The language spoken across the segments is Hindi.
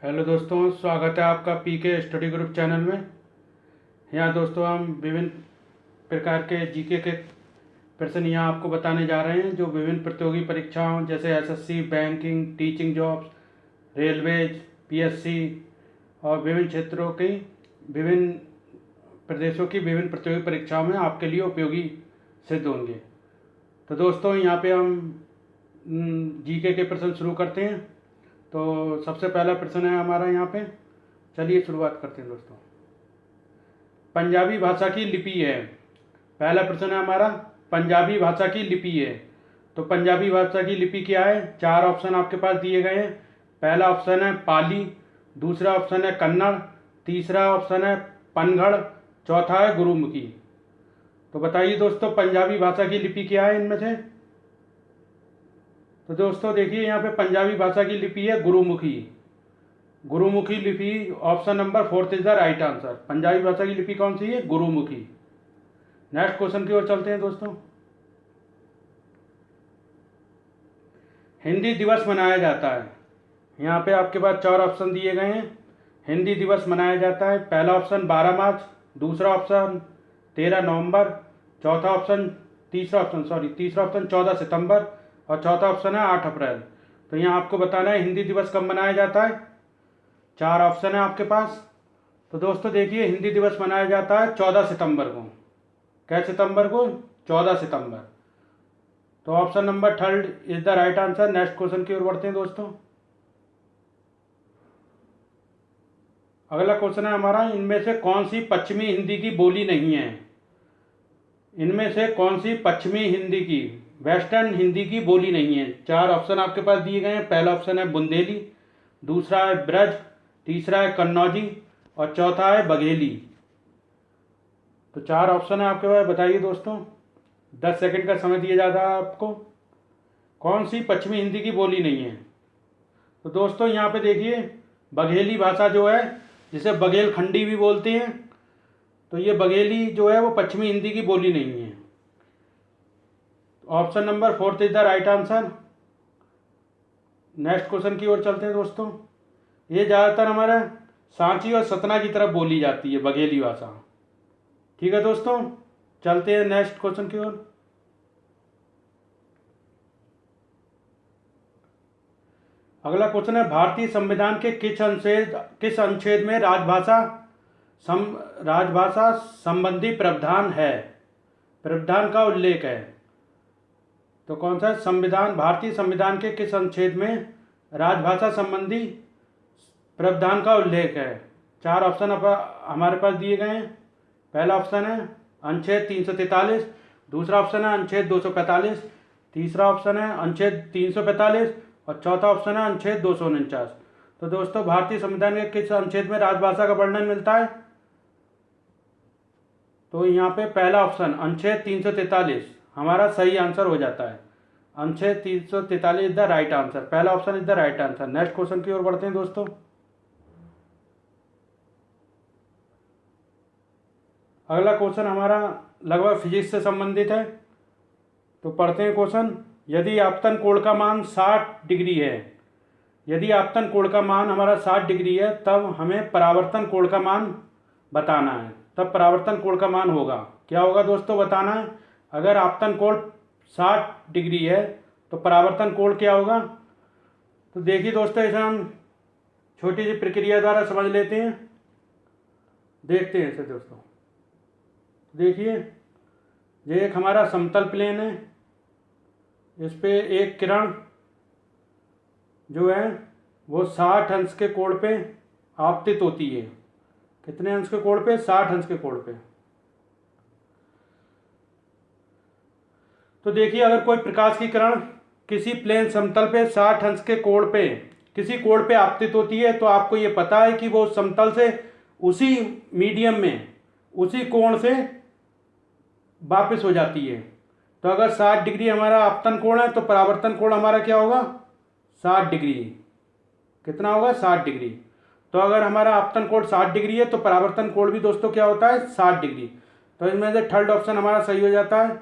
हेलो दोस्तों, स्वागत है आपका पीके स्टडी ग्रुप चैनल में। यहाँ दोस्तों हम विभिन्न प्रकार के जीके के प्रश्न यहाँ आपको बताने जा रहे हैं, जो विभिन्न प्रतियोगी परीक्षाओं जैसे SSC, banking, teaching jobs, railways, PSC और विभिन्न क्षेत्रों की, विभिन्न प्रदेशों की विभिन्न प्रतियोगी परीक्षाओं में आपके लिए उपयोगी सिद्ध होंगे। तो दोस्तों यहाँ पे हम जीके के प्रश्न शुरू करते हैं। तो सबसे पहला प्रश्न है हमारा यहाँ पे। चलिए शुरुआत करते हैं दोस्तों। पंजाबी भाषा की लिपि है। पहला प्रश्न है हमारा, पंजाबी भाषा की लिपि है। तो पंजाबी भाषा की लिपि क्या है? चार ऑप्शन आपके पास दिए गए हैं। पहला ऑप्शन है पाली, दूसरा ऑप्शन है कन्नड़, तीसरा ऑप्शन है पनघड़, चौथा है गुरुमुखी। तो बताइए दोस्तों, पंजाबी भाषा की लिपि क्या है इनमें से? तो दोस्तों देखिए, यहाँ पे पंजाबी भाषा की लिपि है गुरुमुखी। गुरुमुखी लिपि, option number 4 is the right answer. Punjabi भाषा की लिपि कौन सी है? गुरुमुखी। नेक्स्ट क्वेश्चन की ओर चलते हैं दोस्तों। हिंदी दिवस मनाया जाता है। यहाँ पे आपके पास चार ऑप्शन दिए गए हैं। हिंदी दिवस मनाया जाता है। पहला ऑप्शन 12 मार्च, दूसरा ऑप्शन 13 नवंबर, चौथा ऑप्शन तीसरा ऑप्शन 14 सितंबर और चौथा ऑप्शन है 8 अप्रैल। तो यहाँ आपको बताना है हिंदी दिवस कब मनाया जाता है। चार ऑप्शन है आपके पास। तो दोस्तों देखिए, हिंदी दिवस मनाया जाता है 14 सितंबर को। क्या सितंबर को? 14 सितंबर। तो option number 3 is the right answer. Next question की ओर बढ़ते हैं दोस्तों। अगला क्वेश्चन है हमारा, इनमें से कौन सी पश्चिमी हिंदी की बोली नहीं है? इनमें से कौन सी पश्चिमी हिंदी की, वेस्टर्न हिंदी की बोली नहीं है? चार ऑप्शन आपके पास दिए गए हैं। पहला ऑप्शन है बुंदेली, दूसरा है ब्रज, तीसरा है कन्नौजी और चौथा है बघेली। तो चार ऑप्शन है आपके पास, बताइए दोस्तों। 10 सेकंड का समय दिया जाता है आपको। कौन सी पश्चिमी हिंदी की बोली नहीं है? तो दोस्तों यहाँ पे देखिए, बघेली भाषा जो है, जिसे बघेलखंडी भी बोलते हैं, तो ये बघेली जो है वो पश्चिमी हिंदी की बोली नहीं है। Option number 4 is the right answer. Next question की ओर चलते हैं दोस्तों। ये ज़्यादातर हमारे सांची और सतना की तरफ बोली जाती है बघेली भाषा। ठीक है दोस्तों, चलते हैं नेक्स्ट क्वेश्चन की ओर। अगला क्वेश्चन है, भारतीय संविधान के किस अनुच्छेद में राजभाषा संबंधी प्रावधान है? प्रावधान का उल्लेख है। तो कौन सा संविधान, भारतीय संविधान के किस अनुच्छेद में राजभाषा संबंधी प्रावधान का उल्लेख है? चार ऑप्शन हमारे पास दिए गए हैं। पहला ऑप्शन है अनुच्छेद 343, दूसरा ऑप्शन है अनुच्छेद 245, तीसरा ऑप्शन है अनुच्छेद 345 और चौथा ऑप्शन है अनुच्छेद 249। तो दोस्तों, भारतीय संविधान के किस अनुच्छेद में राजभाषा का वर्णन मिलता है? तो यहाँ पे पहला ऑप्शन अनुच्छेद 343 हमारा सही आंसर हो जाता है। अनुच्छेद 343 इज द राइट आंसर। पहला option is the right answer. Next question की ओर बढ़ते हैं दोस्तों। अगला क्वेश्चन हमारा लगभग फिजिक्स से संबंधित है। तो पढ़ते हैं क्वेश्चन। यदि आपतन कोण का मान 60 डिग्री है, यदि आपतन कोण का मान हमारा 60 डिग्री है, तब हमें परावर्तन कोण का मान बताना है। तब परावर्तन कोण का मान होगा, क्या होगा दोस्तों बताना है। अगर आपतन कोण 60 डिग्री है तो परावर्तन कोण क्या होगा? तो देखिए दोस्तों, इसे हम छोटी सी प्रक्रिया द्वारा समझ लेते हैं। देखते हैं इसे दोस्तों। देखिए, ये एक हमारा समतल प्लेन है। इस पे एक किरण जो है वो 60 अंश के कोण पे आपतित होती है। कितने अंश के कोण पे? 60 अंश के कोण पे। तो देखिए, अगर कोई प्रकाश की किरण किसी प्लेन समतल पे 60 अंश के कोण पे किसी कोण पे आपतित होती है, तो आपको ये पता है कि वो समतल से उसी मीडियम में उसी कोण से वापस हो जाती है। तो अगर 60 डिग्री हमारा आपतन कोण है तो परावर्तन कोण हमारा क्या होगा? 60 डिग्री। कितना होगा? 60 डिग्री। तो अगर हमारा आपतन कोण 60 डिग्री है तो परावर्तन कोण भी दोस्तों क्या होता है? 60 डिग्री। तो इसमें से थर्ड ऑप्शन हमारा सही हो जाता है।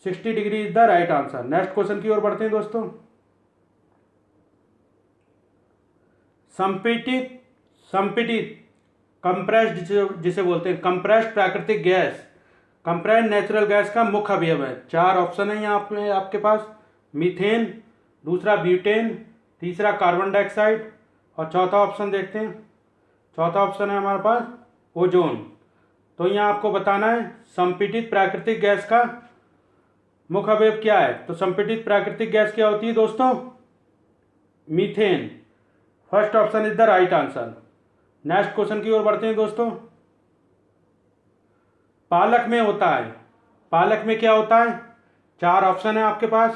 60 degree is the right answer. Next question की ओर बढ़ते हैं दोस्तों। संपीड़ित संपीड़ित कंप्रेस्ड जिसे बोलते हैं कंप्रेस्ड प्राकृतिक गैस, कंप्रेस्ड नेचुरल गैस का मुख्य अवयव है। 4 ऑप्शन है यहाँ पे आपके पास, मीथेन, दूसरा ब्यूटेन, तीसरा कार्बन डाइऑक्साइड और चौथा ऑप्शन देखते हैं। चौथा ऑप्शन है हमारे पास ओजोन। तो यहाँ आपको बताना है संपीड़ित प्राकृतिक गैस का मुख्य अवयव क्या है। तो संपीड़ित प्राकृतिक गैस क्या होती है दोस्तों? Methane. First option is the right answer. Next question की ओर बढ़ते हैं दोस्तों। पालक में होता है, पालक में क्या होता है? 4 ऑप्शन है आपके पास।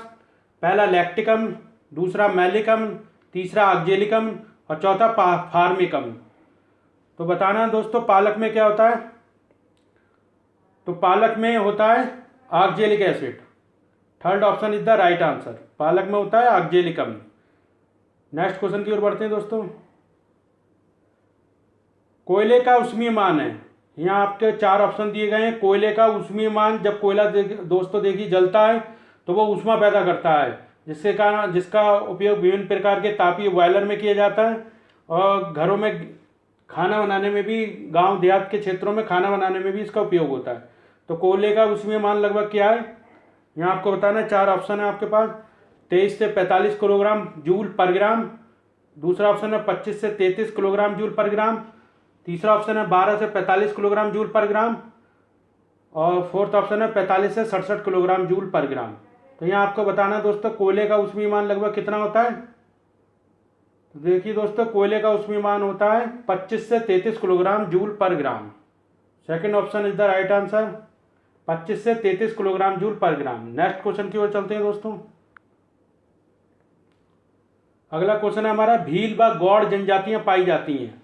पहला लैक्टिकम, दूसरा मैलिकम, तीसरा ऑक्जेलिकम और चौथा फार्मिकम। तो बताना है दोस्तों पालक में क्या होता है। तो पालक में होता है oxalic acid. Third option is the right answer. पालक में होता है ऑक्जेलिकम। नेक्स्ट क्वेश्चन की ओर बढ़ते हैं दोस्तों। कोयले का ऊष्मीय मान है, यहाँ आपके 4 ऑप्शन दिए गए हैं। कोयले का ऊष्मीय मान, जब कोयला दोस्तों देखिए जलता है तो वो ऊष्मा पैदा करता है, जिसके कारण जिसका उपयोग विभिन्न प्रकार के तापीय बॉयलर में किया जाता है और घरों में खाना बनाने में भी, गांव देहात के क्षेत्रों में खाना बनाने में भी इसका उपयोग होता है। तो कोयले का ऊष्मीय मान लगभग क्या है, यहाँ आपको बताना है। 4 ऑप्शन है आपके पास। 23 से 45 किलोग्राम जूल पर ग्राम, दूसरा ऑप्शन है 25 से 33 किलोग्राम जूल पर ग्राम, तीसरा ऑप्शन है 12 से 45 किलोग्राम जूल पर ग्राम और फोर्थ ऑप्शन है 45 से 67 किलोग्राम जूल पर ग्राम। तो यहाँ आपको बताना है दोस्तों कोयले का ऊष्मीय मान लगभग कितना होता है। तो देखिए दोस्तों कोयले का ऊष्मीय मान होता है 25 से 33 किलोग्राम जूल पर ग्राम। Second option is the right answer, 25 से 33 किलोग्राम जूल पर ग्राम। नेक्स्ट क्वेश्चन की ओर चलते हैं दोस्तों। अगला क्वेश्चन है हमारा, भील व गौड़ जनजातियां पाई जाती हैं।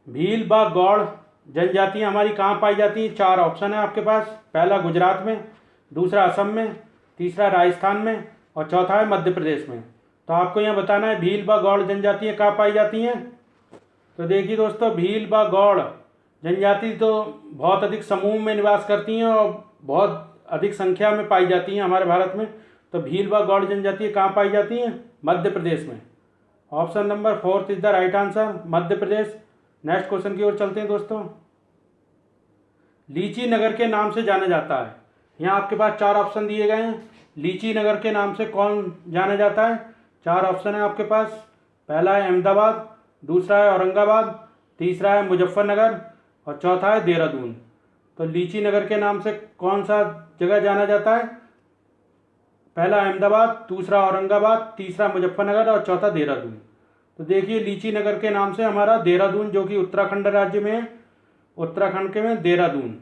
भील व गौड़ जनजातियां हमारी कहाँ पाई जाती हैं? 4 ऑप्शन है आपके पास। पहला गुजरात में, दूसरा असम में, तीसरा राजस्थान में और चौथा है मध्य प्रदेश में। तो आपको यहाँ बताना है भील व गौड़ जनजातियाँ कहाँ पाई जाती हैं। तो देखिए दोस्तों भील व गौड़ जनजाति तो बहुत अधिक समूह में निवास करती हैं और बहुत अधिक संख्या में पाई जाती हैं हमारे भारत में। तो भील व गौड़ जनजातियाँ कहाँ पाई जाती हैं? मध्य प्रदेश में। Option number 4 is the right answer, Madhya Pradesh. Next question की ओर चलते हैं दोस्तों। लीची नगर के नाम से जाना जाता है, यहाँ आपके पास 4 ऑप्शन दिए गए हैं। लीची नगर के नाम से कौन जाना जाता है? 4 ऑप्शन है आपके पास। पहला है अहमदाबाद, दूसरा है औरंगाबाद, तीसरा है मुजफ्फरनगर और चौथा है देहरादून। तो लीची नगर के नाम से कौन सा जगह जाना जाता है? पहला अहमदाबाद, दूसरा औरंगाबाद, तीसरा मुजफ्फरनगर और चौथा देहरादून। तो देखिए लीची नगर के नाम से हमारा देहरादून, जो कि उत्तराखंड राज्य में है, उत्तराखंड के में Dehradun,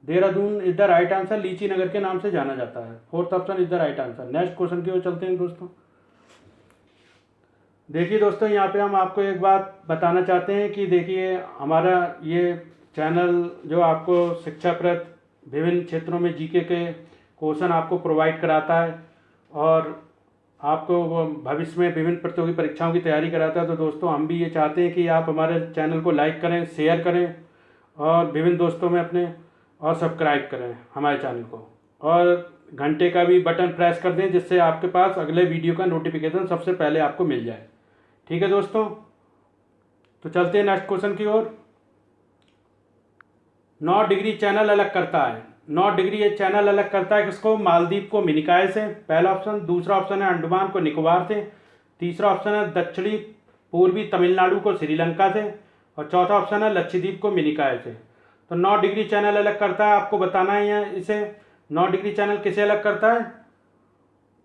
Dehradun is the right answer. लीची नगर के नाम से जाना जाता है। Fourth option is the right answer. Next question की ओर चलते हैं दोस्तों। देखिए दोस्तों यहाँ पे हम आपको एक बात बताना चाहते हैं कि देखिए हमारा ये चैनल जो आपको शिक्षाप्रद विभिन्न क्षेत्रों में जीके के क्वेश्चन आपको प्रोवाइड कराता है और आपको भविष्य में विभिन्न प्रतियोगी परीक्षाओं की तैयारी कराता है। तो दोस्तों हम भी ये चाहते हैं कि आप हमारे चैनल को लाइक करें, शेयर करें और विभिन्न दोस्तों में अपने और सब्सक्राइब करें हमारे चैनल को और घंटे का भी बटन प्रेस कर दें, जिससे आपके पास अगले वीडियो का नोटिफिकेशन सबसे पहले आपको मिल जाए। ठीक है दोस्तों, तो चलते हैं नेक्स्ट क्वेश्चन की ओर। 9 डिग्री चैनल अलग करता है। 9 डिग्री ये चैनल अलग करता है किसको? मालदीव को मिनिकॉय से, पहला ऑप्शन। दूसरा ऑप्शन है अंडमान को निकोबार से, तीसरा ऑप्शन है दक्षिणी पूर्वी तमिलनाडु को श्रीलंका से और चौथा ऑप्शन है लक्षद्वीप को मिनिकॉय से। तो 9 डिग्री चैनल अलग करता है, आपको बताना है यहाँ इसे 9 डिग्री चैनल किसे अलग करता है।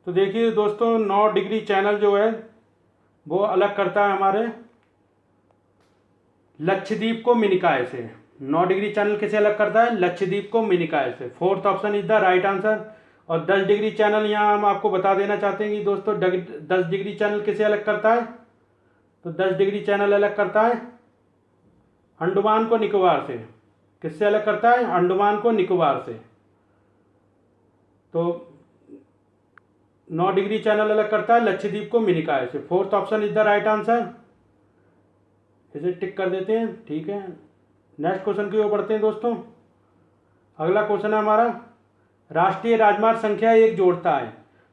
तो देखिए दोस्तों 9 डिग्री चैनल जो है वो अलग करता है हमारे लक्षद्वीप को मिनिकॉय से। 9 डिग्री चैनल किसे अलग करता है? लक्षद्वीप को मिनिकॉय से। Fourth option is the right answer. और 10 डिग्री चैनल यहाँ हम आपको बता देना चाहते हैं कि दोस्तों 10 डिग्री चैनल किसे अलग करता है? तो 10 डिग्री चैनल अलग करता है अंडमान को निकोबार से। किससे अलग करता है? अंडमान को निकोबार से। तो 9 डिग्री चैनल अलग करता है लक्षद्वीप को मिनिकॉय से। Fourth option is the right answer, इसे टिक कर देते हैं। ठीक है, नेक्स्ट क्वेश्चन की ओर बढ़ते हैं दोस्तों। अगला क्वेश्चन है हमारा, राष्ट्रीय राजमार्ग संख्या 1 जोड़ता है।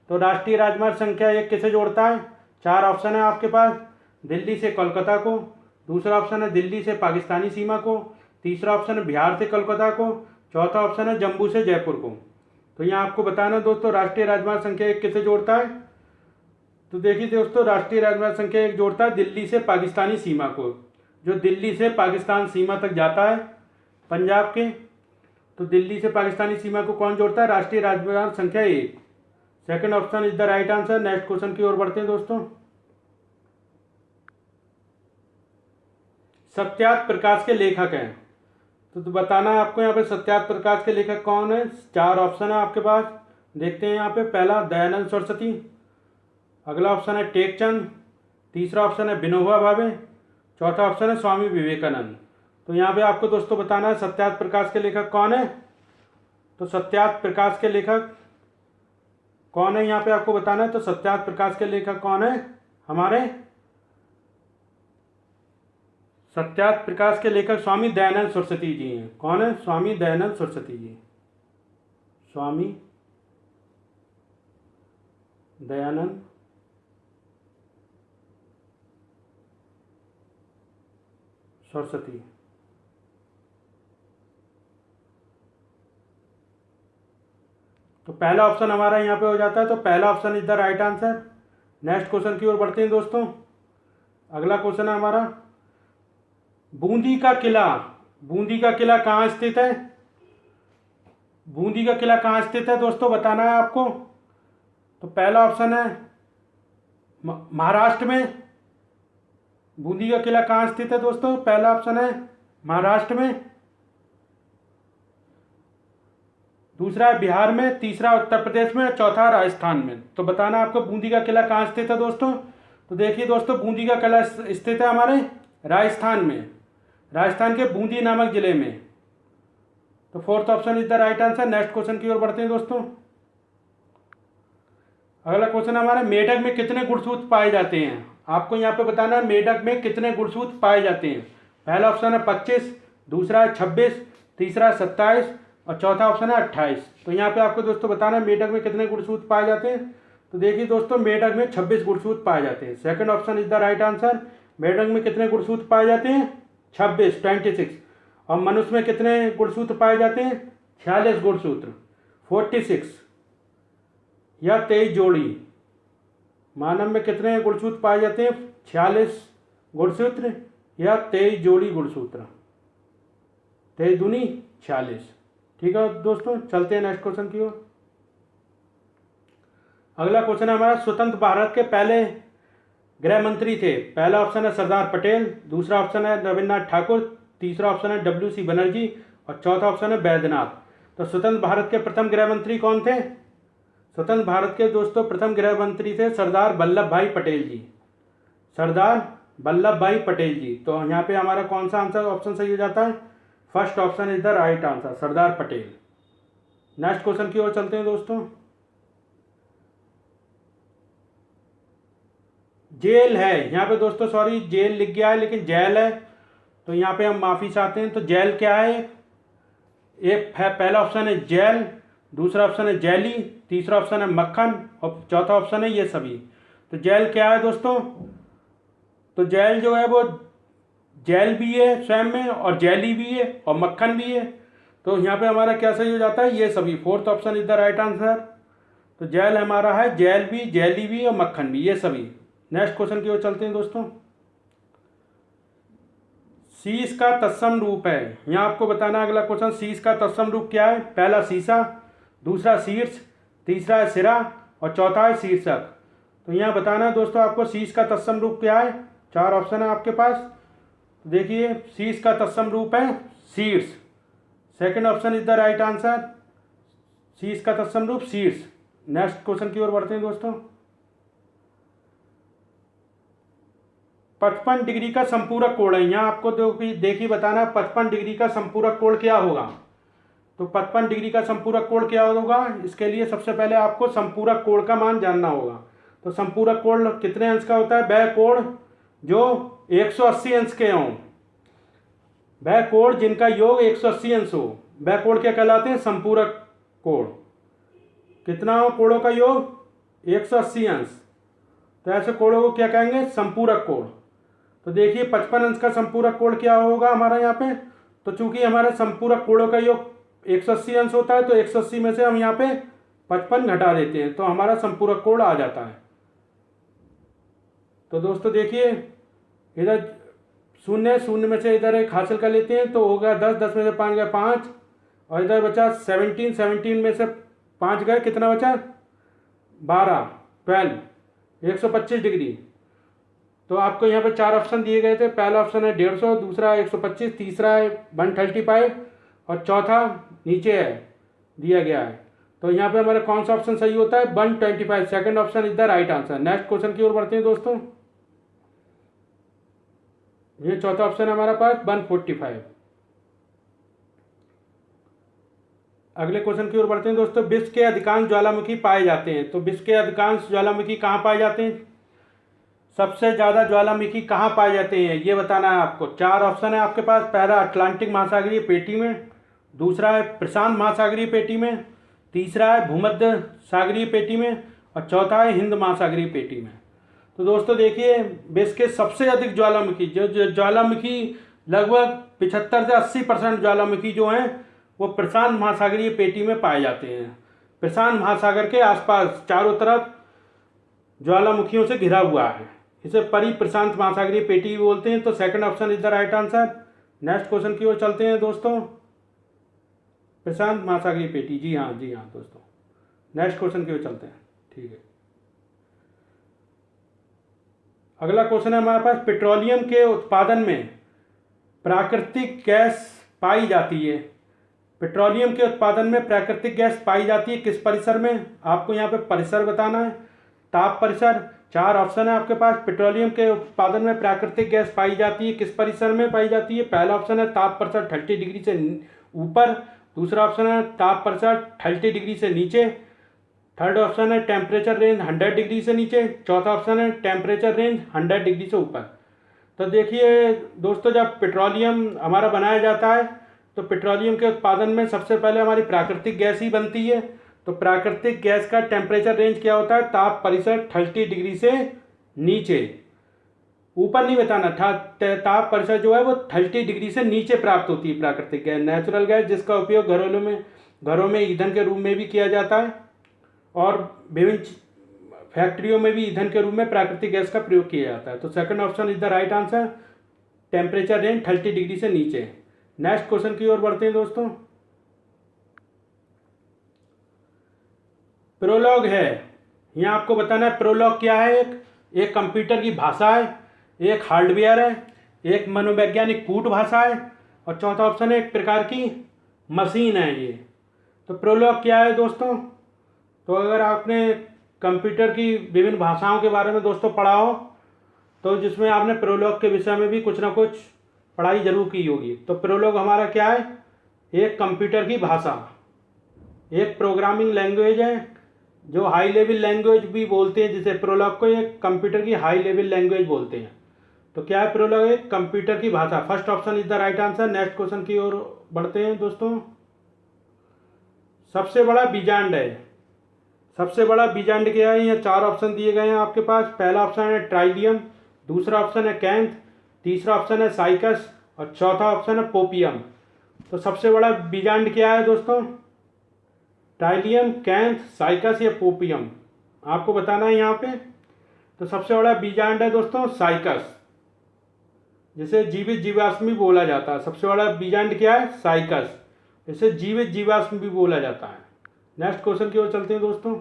तो राष्ट्रीय राजमार्ग संख्या 1 किसे जोड़ता है? 4 ऑप्शन है आपके पास। दिल्ली से कोलकाता को। दूसरा ऑप्शन है दिल्ली से पाकिस्तानी सीमा को। तीसरा ऑप्शन है बिहार से कोलकाता को। चौथा ऑप्शन है जम्मू से जयपुर को। तो यहाँ आपको बताना दोस्तों, राष्ट्रीय राजमार्ग संख्या 1 किसे जोड़ता है? तो देखिए दोस्तों, राष्ट्रीय राजमार्ग संख्या 1 जोड़ता है दिल्ली से पाकिस्तानी सीमा को, जो दिल्ली से पाकिस्तान सीमा तक जाता है पंजाब के। तो दिल्ली से पाकिस्तानी सीमा को कौन जोड़ता है? राष्ट्रीय राजमार्ग संख्या 1। Second option is the right answer. Next question की ओर बढ़ते हैं दोस्तों। सत्यार्थ प्रकाश के लेखक हैं, तो बताना है आपको यहाँ पे सत्यार्थ प्रकाश के लेखक कौन है। 4 ऑप्शन है आपके पास, देखते हैं यहाँ पे। पहला दयानंद सरस्वती, अगला ऑप्शन है टेकचंद, तीसरा ऑप्शन है विनोबा भावे, चौथा ऑप्शन है स्वामी विवेकानंद। तो यहाँ पे आपको दोस्तों बताना है सत्यार्थ प्रकाश के लेखक कौन है। तो सत्यार्थ प्रकाश के लेखक कौन है यहाँ पे आपको बताना है। तो सत्यार्थ प्रकाश के लेखक कौन है? हमारे सत्यार्थ प्रकाश के लेखक स्वामी दयानंद सरस्वती जी हैं। कौन है? स्वामी दयानंद सरस्वती जी। स्वामी दयानंद सरस्वती। तो पहला ऑप्शन हमारा यहाँ पे हो जाता है। तो पहला option is the right answer. Next question की ओर बढ़ते हैं दोस्तों। अगला क्वेश्चन है हमारा, बूंदी का किला। बूंदी का किला कहाँ स्थित है? बूंदी का किला कहाँ स्थित है दोस्तों, बताना है आपको। तो पहला ऑप्शन है महाराष्ट्र में। बूंदी का किला कहाँ स्थित है दोस्तों? पहला ऑप्शन है महाराष्ट्र में, दूसरा है बिहार में, तीसरा उत्तर प्रदेश में, चौथा राजस्थान में। तो बताना आपको बूंदी का किला कहाँ स्थित है दोस्तों। तो देखिए दोस्तों, बूंदी का किला स्थित है हमारे राजस्थान में, राजस्थान के बूंदी नामक जिले में। तो fourth option is the right answer. Next question की ओर बढ़ते हैं दोस्तों। अगला क्वेश्चन हमारा, मेढक में कितने गुणसूत्र पाए जाते हैं? आपको यहाँ पे बताना है मेढक में कितने गुणसूत्र पाए जाते हैं। पहला ऑप्शन है 25, दूसरा है 26, तीसरा है 27 और चौथा ऑप्शन है 28। तो यहाँ पे आपको दोस्तों बताना है मेढक में कितने गुणसूत्र पाए जाते हैं। तो देखिए दोस्तों, मेढक में 26 गुणसूत्र पाए जाते हैं। Second option is the right answer. मेढक में कितने गुणसूत्र पाए जाते हैं? 26। और मनुष्य में कितने गुणसूत्र पाए जाते हैं? 46 गुणसूत्र, 46 या 23 जोड़ी। मानव में कितने गुणसूत्र पाए जाते हैं? 46 गुणसूत्र या 23 जोड़ी गुणसूत्र, 23 दूनी 46। ठीक है दोस्तों, चलते हैं नेक्स्ट क्वेश्चन की ओर। अगला क्वेश्चन है हमारा, स्वतंत्र भारत के पहले गृह मंत्री थे। पहला ऑप्शन है सरदार पटेल, दूसरा ऑप्शन है रविन्द्रनाथ ठाकुर, तीसरा ऑप्शन है WC बनर्जी और चौथा ऑप्शन है बैद्यनाथ। तो स्वतंत्र भारत के प्रथम गृह मंत्री कौन थे? स्वतंत्र भारत के दोस्तों प्रथम गृह मंत्री थे सरदार वल्लभ भाई पटेल जी। सरदार वल्लभ भाई पटेल जी। तो यहाँ पे हमारा कौन सा आंसर ऑप्शन सही हो जाता है? First option is the right answer, Sardar Patel. Next question की ओर चलते हैं दोस्तों। जेल है यहाँ पे दोस्तों, सॉरी जेल लिख गया है लेकिन जेल है, तो यहाँ पे हम माफी चाहते हैं। तो जेल क्या है? एक है, पहला ऑप्शन है जेल, दूसरा ऑप्शन है जेली, तीसरा ऑप्शन है मक्खन और चौथा ऑप्शन है ये सभी। तो जेल क्या है दोस्तों? तो जेल जो है वो जेल भी है स्वयं में और जेली भी है और मक्खन भी है। तो यहाँ पे हमारा क्या सही हो जाता है? ये सभी। Fourth option is the right answer. तो जेल हमारा है जेल भी, जेली भी और मक्खन भी, ये सभी। नेक्स्ट क्वेश्चन की ओर चलते हैं दोस्तों। शीश का तत्सम रूप है, यहाँ आपको बताना है अगला क्वेश्चन, शीश का तत्सम रूप क्या है? पहला शीशा, दूसरा शीर्ष, तीसरा है सिरा और चौथा है शीर्षक। तो यहाँ बताना है दोस्तों आपको शीश का तत्सम रूप क्या है। 4 ऑप्शन है आपके पास। तो देखिए, शीश का तत्सम रूप है शीर्ष। Second option is the right answer. शीश का तत्सम रूप शीर्ष। नेक्स्ट क्वेश्चन की ओर बढ़ते हैं दोस्तों। 55 डिग्री का संपूरक कोण है, यहाँ आपको देखिए बताना 55 डिग्री का संपूरक कोण क्या होगा। तो 55 डिग्री का संपूरक कोण क्या होगा, इसके लिए सबसे पहले आपको संपूरक कोण का मान जानना होगा। तो संपूरक कोण कितने अंश का होता है? वह कोण जो 180 अंश के हों, वह कोण जिनका योग 180 अंश हो, वह कोण क्या कहलाते हैं? संपूरक कोण। कितना हो कोणों का योग? 180 अंश। तो ऐसे कोणों को क्या कहेंगे? संपूरक कोण। तो देखिए 55 अंश का संपूरक कोण क्या होगा हमारा यहाँ पे। तो चूंकि हमारे संपूरक कोणों का योग 180 अंश होता है, तो 180 में से हम यहाँ पे 55 घटा देते हैं तो हमारा संपूरक कोण आ जाता है। तो दोस्तों देखिए इधर शून्य, शून्य में से इधर एक हासिल कर लेते हैं तो होगा 10, 10 में से 5 गए 5, और इधर बचा 17, 17 में से 5 गए कितना बचा 12, 12, 125 डिग्री। तो आपको यहाँ पे 4 ऑप्शन दिए गए थे। पहला ऑप्शन है 150, दूसरा 125, तीसरा है 135 और चौथा नीचे है दिया गया है। तो यहाँ पे हमारा कौन सा ऑप्शन सही होता है 125। Second option is the right answer. Next question की ओर बढ़ते हैं दोस्तों। ये चौथा ऑप्शन है हमारा पास 145। अगले क्वेश्चन की ओर बढ़ते हैं दोस्तों। विश्व के अधिकांश ज्वालामुखी पाए जाते हैं। तो विश्व के अधिकांश ज्वालामुखी कहाँ पाए जाते हैं, सबसे ज़्यादा ज्वालामुखी कहाँ पाए जाते हैं ये बताना है आपको। 4 ऑप्शन है आपके पास। पहला अटलांटिक महासागरीय पेटी में, दूसरा है प्रशांत महासागरीय पेटी में, तीसरा है भूमध्य सागरीय पेटी में और चौथा है हिंद महासागरीय पेटी में। तो दोस्तों देखिए विश्व के सबसे अधिक ज्वालामुखी जो ज्वालामुखी लगभग 75 से 80% ज्वालामुखी जो हैं वो प्रशांत महासागरीय पेटी में पाए जाते हैं। प्रशांत महासागर के आसपास चारों तरफ ज्वालामुखियों से घिरा हुआ है, इसे प्रशांत महासागरीय पेटी भी बोलते हैं। तो second option is the right answer. Next question की ओर चलते हैं दोस्तों। प्रशांत महासागरीय पेटी, जी हाँ दोस्तों। नेक्स्ट क्वेश्चन की ओर चलते हैं, ठीक है। अगला क्वेश्चन है हमारे पास। पेट्रोलियम के उत्पादन में प्राकृतिक गैस पाई जाती है। पेट्रोलियम के उत्पादन में प्राकृतिक गैस पाई जाती है किस परिसर में, आपको यहाँ पे परिसर बताना है। ताप परिसर। 4 ऑप्शन है आपके पास। पेट्रोलियम के उत्पादन में प्राकृतिक गैस पाई जाती है किस परिसर में पाई जाती है। पहला ऑप्शन है ताप परिसर 30 डिग्री से ऊपर, दूसरा ऑप्शन है ताप परिसर 30 डिग्री से नीचे, थर्ड ऑप्शन है टेम्परेचर रेंज 100 डिग्री से नीचे, चौथा ऑप्शन है टेम्परेचर रेंज 100 डिग्री से ऊपर। तो देखिए दोस्तों जब पेट्रोलियम हमारा बनाया जाता है तो पेट्रोलियम के उत्पादन में सबसे पहले हमारी प्राकृतिक गैस ही बनती है। तो प्राकृतिक गैस का टेम्परेचर रेंज क्या होता है, ताप परिसर 30 डिग्री से नीचे, ऊपर नहीं बताना। ताप परिसर जो है वो 30 डिग्री से नीचे प्राप्त होती है प्राकृतिक गैस, नेचुरल गैस, जिसका उपयोग घरों में ईंधन के रूप में भी किया जाता है और विभिन्न फैक्ट्रियों में भी ईंधन के रूप में प्राकृतिक गैस का प्रयोग किया जाता है। तो second option is the right answer. Temperature range 30 degree से नीचे। नेक्स्ट क्वेश्चन की ओर बढ़ते हैं दोस्तों। प्रोलॉग है, यहाँ आपको बताना है प्रोलॉग क्या है। एक कंप्यूटर की भाषा है, एक हार्डवेयर है, एक मनोवैज्ञानिक कूट भाषा है और चौथा ऑप्शन है एक प्रकार की मशीन है ये। तो प्रोलॉग क्या है दोस्तों, तो अगर आपने कंप्यूटर की विभिन्न भाषाओं के बारे में दोस्तों पढ़ा हो तो जिसमें आपने प्रोलॉग के विषय में भी कुछ ना कुछ पढ़ाई जरूर की होगी। तो प्रोलॉग हमारा क्या है, एक कंप्यूटर की भाषा, एक प्रोग्रामिंग लैंग्वेज है जो हाई लेवल लैंग्वेज भी बोलते हैं, जिसे प्रोलॉग को एक कंप्यूटर की हाई लेवल लैंग्वेज बोलते हैं। तो क्या है प्रोलॉग, एक कंप्यूटर की भाषा। First option is the right answer. Next question की ओर बढ़ते हैं दोस्तों। सबसे बड़ा बीजांड है, सबसे बड़ा बीजांड क्या है, यहाँ 4 ऑप्शन दिए गए हैं आपके पास। पहला ऑप्शन है ट्राइलियम, दूसरा ऑप्शन है कैंथ, तीसरा ऑप्शन है साइकस और चौथा ऑप्शन है पोपियम। तो सबसे बड़ा बीजांड क्या है दोस्तों, ट्राइलियम, कैंथ, साइकस या पोपियम, आपको बताना है यहाँ पे। तो सबसे बड़ा बीजांड है दोस्तों साइकस, जिसे जीवित जीवाश्म भी बोला जाता है। सबसे बड़ा बीजांड क्या है, साइकस, इसे जीवित जीवाश्म भी बोला जाता है। नेक्स्ट क्वेश्चन की ओर चलते हैं दोस्तों।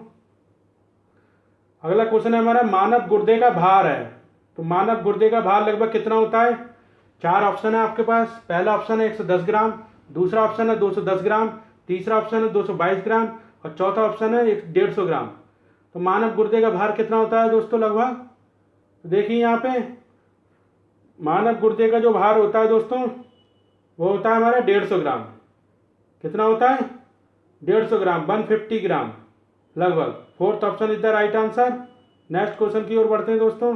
अगला क्वेश्चन है हमारा, मानव गुर्दे का भार है। तो मानव गुर्दे का भार लगभग कितना होता है। 4 ऑप्शन है आपके पास। पहला ऑप्शन है 110 ग्राम, दूसरा ऑप्शन है 210 ग्राम, तीसरा ऑप्शन है 222 ग्राम और चौथा ऑप्शन है 150 ग्राम। तो मानव गुर्दे का भार कितना होता है दोस्तों लगभग, तो देखिए यहाँ पे मानव गुर्दे का जो भार होता है दोस्तों वो होता है हमारा 150 ग्राम। कितना होता है, 150 ग्राम, 150 ग्राम लगभग। Fourth option is the right answer. Next question की ओर बढ़ते हैं दोस्तों।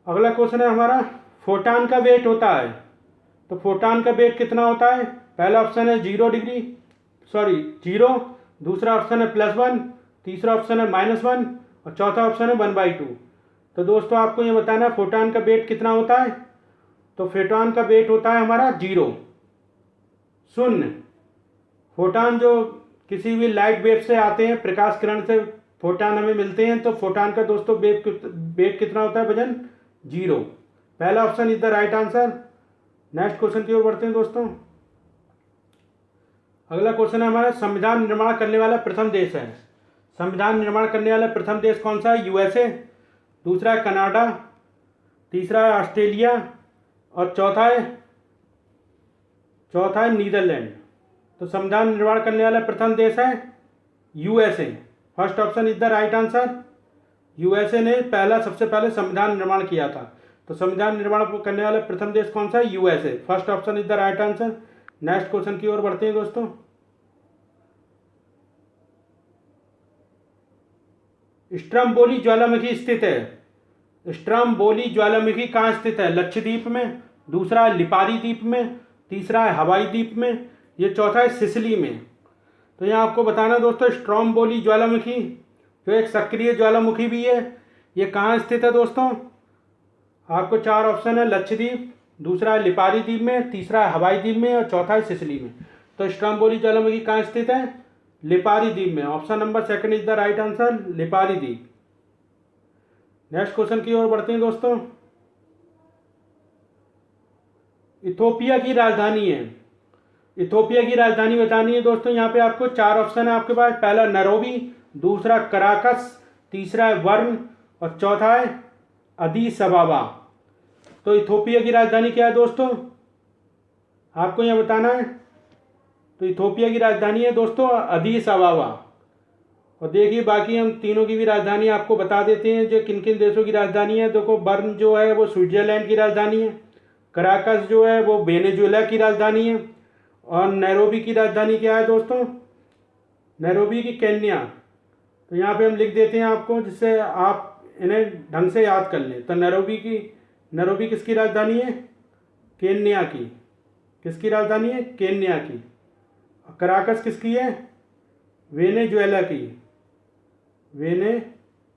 अगला क्वेश्चन है हमारा, फोटान का वेट होता है। तो फोटान का वेट कितना होता है। पहला ऑप्शन है 0, दूसरा ऑप्शन है +1, तीसरा ऑप्शन है -1 और चौथा ऑप्शन है 1/2। तो दोस्तों आपको ये बताना है फोटॉन का वेट कितना होता है। तो फोटॉन का वेट होता है हमारा 0, शून्य। फोटॉन जो किसी भी लाइट वेव से आते हैं, प्रकाश किरण से फोटॉन हमें मिलते हैं, तो फोटॉन का दोस्तों वेट कितना होता है, वजन 0। पहला option is the right answer. Next question की ओर बढ़ते हैं दोस्तों। अगला क्वेश्चन है हमारा, संविधान निर्माण करने वाला प्रथम देश है। संविधान निर्माण करने वाला प्रथम देश कौन सा है? यूएसए, दूसरा है कनाडा, तीसरा है ऑस्ट्रेलिया और चौथा है नीदरलैंड। तो संविधान निर्माण करने वाला प्रथम देश है USA. First option is the right answer. USA ने सबसे पहले संविधान निर्माण किया था। तो संविधान निर्माण करने वाला प्रथम देश कौन सा है? USA. First option is the right answer. Next question की ओर बढ़ते हैं दोस्तों। स्ट्रम्बोली ज्वालामुखी स्थित है। स्ट्रम्बोली ज्वालामुखी कहाँ स्थित है? लक्षद्वीप में, दूसरा है लिपारी द्वीप में, तीसरा है हवाई द्वीप में, ये चौथा है सिसिली में। तो यहाँ आपको बताना दोस्तों, स्ट्रम्बोली ज्वालामुखी जो एक सक्रिय ज्वालामुखी भी है, ये कहाँ स्थित है दोस्तों? आपको 4 ऑप्शन है, लक्षद्वीप, दूसरा है लिपारी द्वीप में, तीसरा है हवाई द्वीप में और चौथा है सिसिली में। तो स्ट्रम्बोली ज्वालामुखी कहाँ स्थित है? लिपारी द्वीप में। Option number second is the right answer, Lipari द्वीप। नेक्स्ट क्वेश्चन की ओर बढ़ते हैं दोस्तों। इथोपिया की राजधानी है। इथोपिया की राजधानी बतानी है दोस्तों। यहाँ पे आपको 4 ऑप्शन है आपके पास। पहला नैरोबी, दूसरा कराकस, तीसरा है वर्न और चौथा है अदीस अबाबा। तो इथोपिया की राजधानी क्या है दोस्तों? आपको यहाँ बताना है। तो इथोपिया की राजधानी है दोस्तों अदीस अबाबा। और देखिए बाकी हम तीनों की भी राजधानी आपको बता देते हैं जो किन किन देशों की राजधानी है। देखो, बर्न जो है वो स्विट्जरलैंड की राजधानी है, कराकस जो है वो वेनेजुएला की राजधानी है और नैरोबी की राजधानी क्या है दोस्तों? नैरोबी की केन्या। तो यहाँ पे हम लिख देते हैं आपको, जिससे आप इन्हें ढंग से याद कर लें। तो नैरोबी किसकी राजधानी है? केन्या की। किसकी राजधानी है? केन्या की। कराकस किसकी है? वेनेजुएला की। वेनेजुएला।